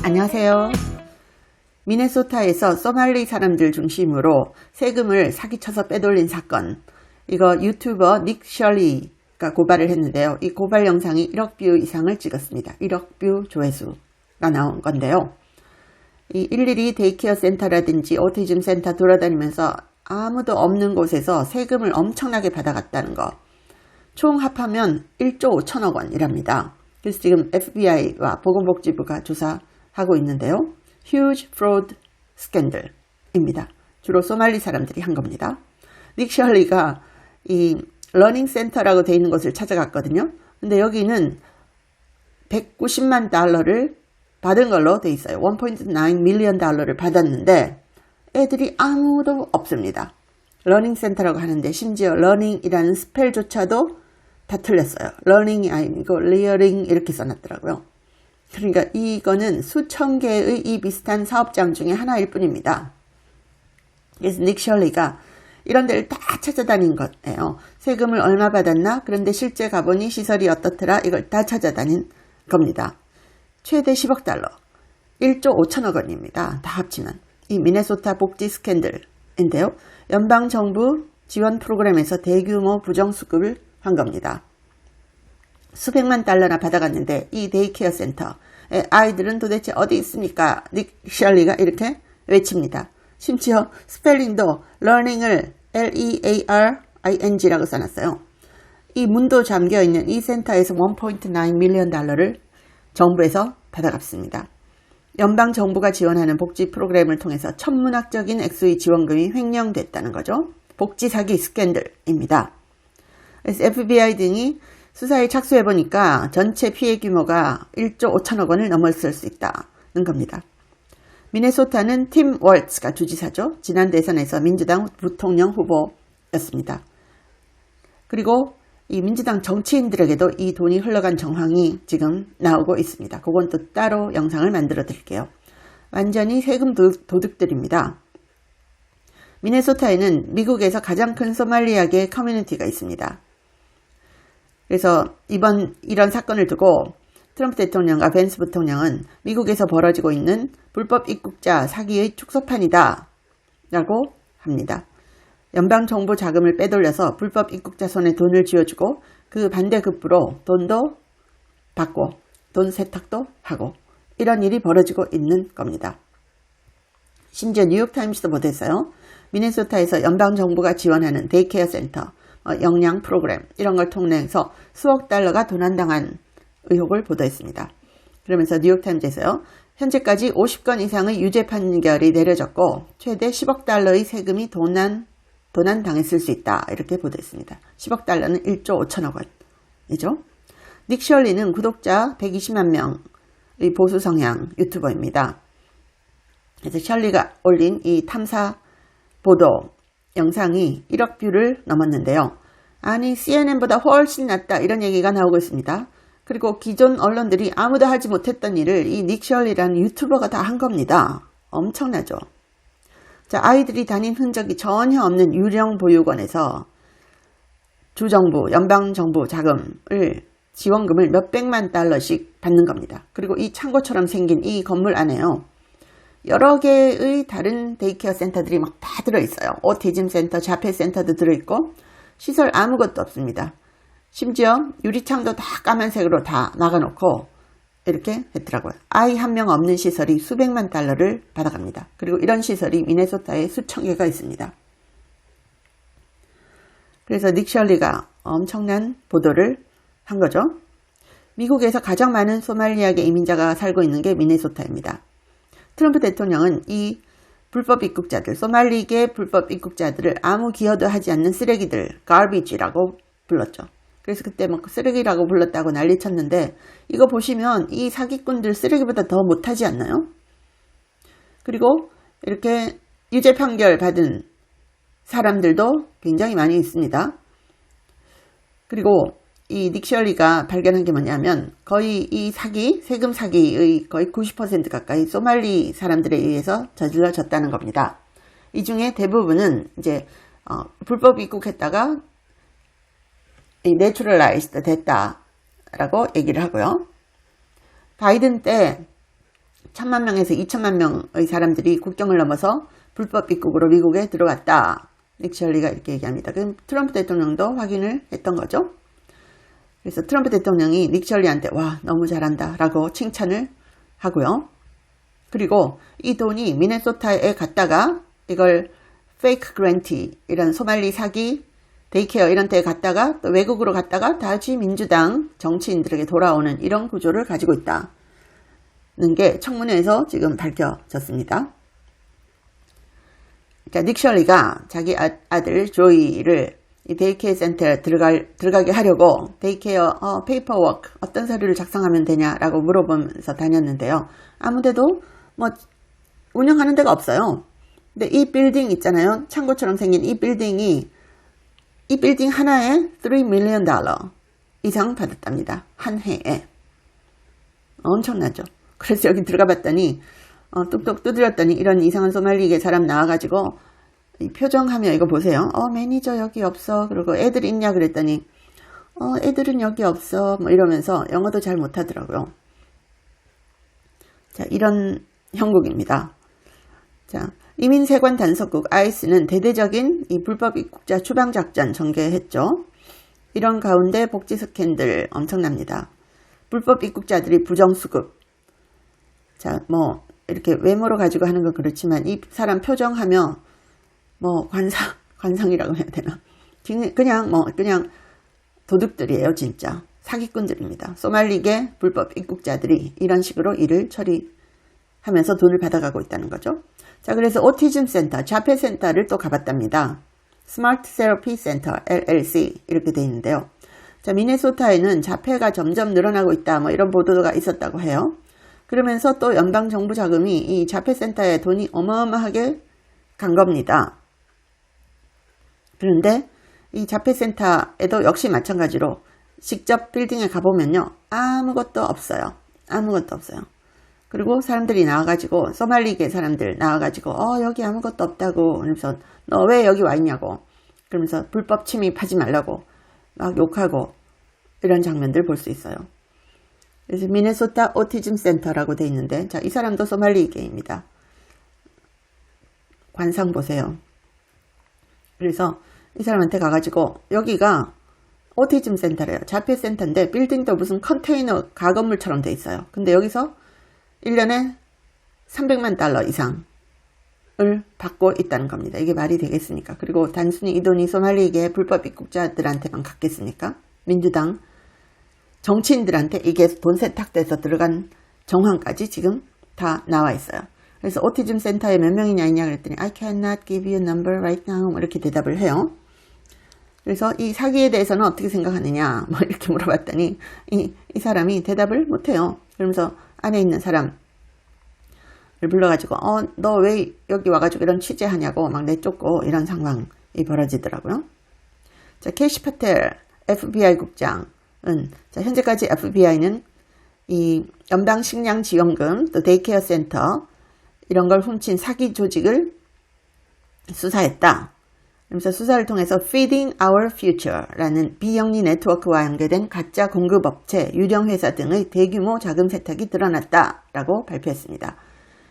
안녕하세요. 미네소타에서 소말리 사람들 중심으로 세금을 사기쳐서 빼돌린 사건, 이거 유튜버 닉 셜리가 고발을 했는데요. 이 고발 영상이 1억 뷰 이상을 찍었습니다. 1억 뷰 조회수가 나온 건데요. 이 일일이 데이케어 센터라든지 오티즘 센터 돌아다니면서 아무도 없는 곳에서 세금을 엄청나게 받아갔다는 거, 총 합하면 1조 5천억 원이랍니다. 그래서 지금 FBI와 보건복지부가 조사하고 있는데요. Huge Fraud Scandal입니다. 주로 소말리 사람들이 한 겁니다. 닉 셜리가 이 러닝 센터라고 되어 있는 곳을 찾아갔거든요. 근데 여기는 190만 달러를 받은 걸로 되어 있어요. 1.9 밀리언 달러를 받았는데 애들이 아무도 없습니다. 러닝 센터라고 하는데 심지어 러닝이라는 스펠조차도 다 틀렸어요. 러닝이 아니고 리어링 이렇게 써놨더라고요. 그러니까 이거는 수천 개의 이 비슷한 사업장 중에 하나일 뿐입니다. 그래서 닉 셜리가 이런 데를 다 찾아다닌 거예요. 세금을 얼마 받았나? 그런데 실제 가보니 시설이 어떻더라? 이걸 다 찾아다닌 겁니다. 최대 10억 달러, 1조 5천억 원입니다. 다 합치면. 이 미네소타 복지 스캔들인데요. 연방정부 지원 프로그램에서 대규모 부정수급을 한 겁니다. 수백만 달러나 받아갔는데 이 데이케어 센터의 아이들은 도대체 어디 있습니까? 닉 셜리가 이렇게 외칩니다. 심지어 스펠링도 learning을 Learning라고 써놨어요. 이 문도 잠겨있는 이 센터에서 1.9 밀리언 달러를 정부에서 받아갔습니다. 연방정부가 지원하는 복지 프로그램을 통해서 천문학적인 액수의 지원금이 횡령됐다는 거죠. 복지 사기 스캔들입니다. 그래서 FBI 등이 수사에 착수해보니까 전체 피해 규모가 1조 5천억 원을 넘었을 수 있다는 겁니다. 미네소타는 팀 월츠가 주지사죠. 지난 대선에서 민주당 부통령 후보였습니다. 그리고 이 민주당 정치인들에게도 이 돈이 흘러간 정황이 지금 나오고 있습니다. 그건 또 따로 영상을 만들어 드릴게요. 완전히 세금 도둑들입니다. 미네소타에는 미국에서 가장 큰 소말리아계 커뮤니티가 있습니다. 그래서 이런 사건을 두고 트럼프 대통령과 벤스 부통령은 미국에서 벌어지고 있는 불법 입국자 사기의 축소판이다 라고 합니다. 연방정부 자금을 빼돌려서 불법 입국자 손에 돈을 쥐어주고 그 반대급부로 돈도 받고 돈 세탁도 하고 이런 일이 벌어지고 있는 겁니다. 심지어 뉴욕타임스도 보도했어요. 미네소타에서 연방정부가 지원하는 데이케어 센터, 영양 프로그램 이런 걸 통해서 수억 달러가 도난당한 의혹을 보도했습니다. 그러면서 뉴욕타임즈에서요. 현재까지 50건 이상의 유죄 판결이 내려졌고 최대 10억 달러의 세금이 도난당했을 수 있다. 이렇게 보도했습니다. 10억 달러는 1조 5천억 원이죠. 닉 셜리는 구독자 120만 명의 보수 성향 유튜버입니다. 그래서 셜리가 올린 이 탐사 보도 영상이 1억 뷰를 넘었는데요. 아니 CNN보다 훨씬 낫다 이런 얘기가 나오고 있습니다. 그리고 기존 언론들이 아무도 하지 못했던 일을 이 닉 셜리라는 유튜버가 다 한 겁니다. 엄청나죠. 자, 아이들이 다닌 흔적이 전혀 없는 유령 보육원에서 주정부, 연방정부 지원금을 몇백만 달러씩 받는 겁니다. 그리고 이 창고처럼 생긴 이 건물 안에요. 여러 개의 다른 데이케어 센터들이 막 다 들어있어요. 오티즘 센터, 자폐 센터도 들어있고 시설 아무것도 없습니다. 심지어 유리창도 다 까만색으로 다 나가놓고 이렇게 했더라고요. 아이 한 명 없는 시설이 수백만 달러를 받아갑니다. 그리고 이런 시설이 미네소타에 수천 개가 있습니다. 그래서 닉 셜리가 엄청난 보도를 한 거죠. 미국에서 가장 많은 소말리아계 이민자가 살고 있는 게 미네소타입니다. 트럼프 대통령은 이 불법 입국자들, 소말리계 불법 입국자들을 아무 기여도 하지 않는 쓰레기들, garbage라고 불렀죠. 그래서 그때 막 쓰레기라고 불렀다고 난리쳤는데 이거 보시면 이 사기꾼들 쓰레기보다 더 못하지 않나요? 그리고 이렇게 유죄 판결 받은 사람들도 굉장히 많이 있습니다. 그리고 이 닉 셜리가 발견한 게 뭐냐면 거의 이 세금 사기의 거의 90% 가까이 소말리 사람들에 의해서 저질러졌다는 겁니다. 이 중에 대부분은 이제 불법 입국했다가 내추럴라이즈드 됐다. 라고 얘기를 하고요. 바이든 때 1000만 명에서 2000만 명의 사람들이 국경을 넘어서 불법 입국으로 미국에 들어갔다. 닉시얼리가 이렇게 얘기합니다. 그럼 트럼프 대통령도 확인을 했던 거죠. 그래서 트럼프 대통령이 닉시얼리한테 와 너무 잘한다 라고 칭찬을 하고요. 그리고 이 돈이 미네소타에 갔다가 이걸 페이크 그랜티 이런 소말리 사기 데이케어 이런 데에 갔다가 또 외국으로 갔다가 다시 민주당 정치인들에게 돌아오는 이런 구조를 가지고 있다는 게 청문회에서 지금 밝혀졌습니다. 그러니까 닉셜리가 자기 아들 조이를 이 데이케어 센터에 들어가게 하려고 데이케어 페이퍼워크 어떤 서류를 작성하면 되냐라고 물어보면서 다녔는데요. 아무데도 뭐 운영하는 데가 없어요. 근데 이 빌딩 있잖아요. 창고처럼 생긴 이 빌딩 하나에 $3 million 이상 받았답니다. 한 해에. 엄청나죠. 그래서 여기 들어가 봤더니 뚝뚝 두드렸더니 이런 이상한 소말리계 사람 나와가지고 이 표정하며 이거 보세요. 매니저 여기 없어. 그리고 애들 있냐 그랬더니 애들은 여기 없어. 뭐 이러면서 영어도 잘 못하더라고요. 자, 이런 형국입니다. 자, 이민세관 단속국 ICE는 대대적인 이 불법 입국자 추방작전 전개했죠. 이런 가운데 복지 스캔들 엄청납니다. 불법 입국자들이 부정수급. 자, 뭐 이렇게 외모로 가지고 하는 건 그렇지만 이 사람 표정하며 뭐 관상이라고 해야 되나? 그냥 도둑들이에요, 진짜. 사기꾼들입니다. 소말리계 불법 입국자들이 이런 식으로 일을 처리하면서 돈을 받아가고 있다는 거죠. 자, 그래서 오티즘 센터, 자폐 센터를 또 가봤답니다. 스마트 세러피 센터, LLC 이렇게 돼 있는데요. 자, 미네소타에는 자폐가 점점 늘어나고 있다, 뭐 이런 보도가 있었다고 해요. 그러면서 또 연방정부 자금이 이 자폐 센터에 돈이 어마어마하게 간 겁니다. 그런데 이 자폐 센터에도 역시 마찬가지로 직접 빌딩에 가보면요. 아무것도 없어요. 아무것도 없어요. 그리고 사람들이 나와가지고 소말리계 사람들 나와가지고 여기 아무것도 없다고 그러면서 너 왜 여기 와 있냐고 그러면서 불법 침입하지 말라고 막 욕하고 이런 장면들 볼 수 있어요. 그래서 미네소타 오티즘 센터라고 돼 있는데 자, 이 사람도 소말리계입니다. 관상 보세요. 그래서 이 사람한테 가가지고 여기가 오티즘 센터래요. 자폐 센터인데 빌딩도 무슨 컨테이너 가건물처럼 돼 있어요. 근데 여기서 1년에 $300만 이상을 받고 있다는 겁니다. 이게 말이 되겠습니까? 그리고 단순히 이 돈이 소말리계 불법 입국자들한테만 갔겠습니까? 민주당 정치인들한테 이게 돈 세탁돼서 들어간 정황까지 지금 다 나와 있어요. 그래서 오티즘 센터에 몇 명이냐 있냐 그랬더니 I cannot give you a number right now 이렇게 대답을 해요. 그래서 이 사기에 대해서는 어떻게 생각하느냐 뭐 이렇게 물어봤더니 이 사람이 대답을 못해요. 그러면서 안에 있는 사람을 불러가지고 너 왜 여기 와가지고 이런 취재하냐고 막 내쫓고 이런 상황이 벌어지더라고요. 자, 캐시 파텔 FBI 국장은 자, 현재까지 FBI는 이 연방 식량 지원금 또 데이케어 센터 이런 걸 훔친 사기 조직을 수사했다. 그러면서 수사를 통해서 Feeding Our Future라는 비영리 네트워크와 연계된 가짜 공급업체, 유령회사 등의 대규모 자금 세탁이 드러났다라고 발표했습니다.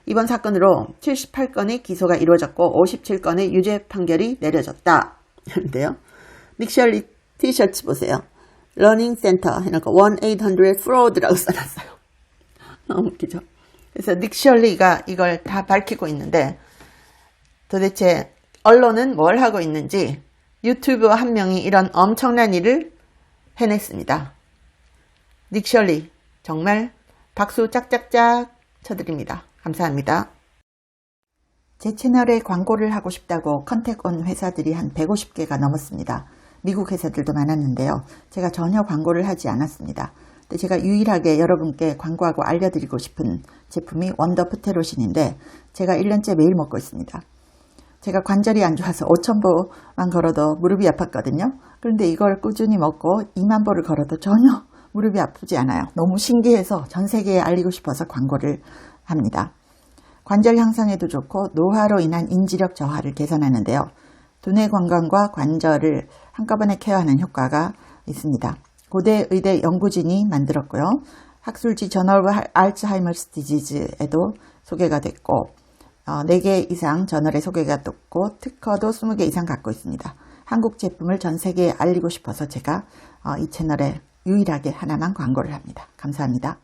이번 사건으로 78건의 기소가 이루어졌고 57건의 유죄 판결이 내려졌다. 그런데요. 닉셜리 티셔츠 보세요. 러닝 센터 해놓고 1-800-FRAUD라고 써놨어요. 너무 웃기죠. 그래서 닉셜리가 이걸 다 밝히고 있는데 도대체 언론은 뭘 하고 있는지 유튜버 한 명이 이런 엄청난 일을 해냈습니다. 닉셜리 정말 박수 짝짝짝 쳐드립니다. 감사합니다. 제 채널에 광고를 하고 싶다고 컨택 온 회사들이 한 150개가 넘었습니다. 미국 회사들도 많았는데요. 제가 전혀 광고를 하지 않았습니다. 근데 제가 유일하게 여러분께 광고하고 알려드리고 싶은 제품이 원더 프테로신인데 제가 1년째 매일 먹고 있습니다. 제가 관절이 안 좋아서 5,000보만 걸어도 무릎이 아팠거든요. 그런데 이걸 꾸준히 먹고 2만 보를 걸어도 전혀 무릎이 아프지 않아요. 너무 신기해서 전 세계에 알리고 싶어서 광고를 합니다. 관절 향상에도 좋고 노화로 인한 인지력 저하를 개선하는데요. 두뇌 건강과 관절을 한꺼번에 케어하는 효과가 있습니다. 고대 의대 연구진이 만들었고요. 학술지 저널 오브 알츠하이머스 디지즈에도 소개가 됐고 4개 이상 저널에 소개가 됐고 특허도 20개 이상 갖고 있습니다. 한국 제품을 전 세계에 알리고 싶어서 제가 이 채널에 유일하게 하나만 광고를 합니다. 감사합니다.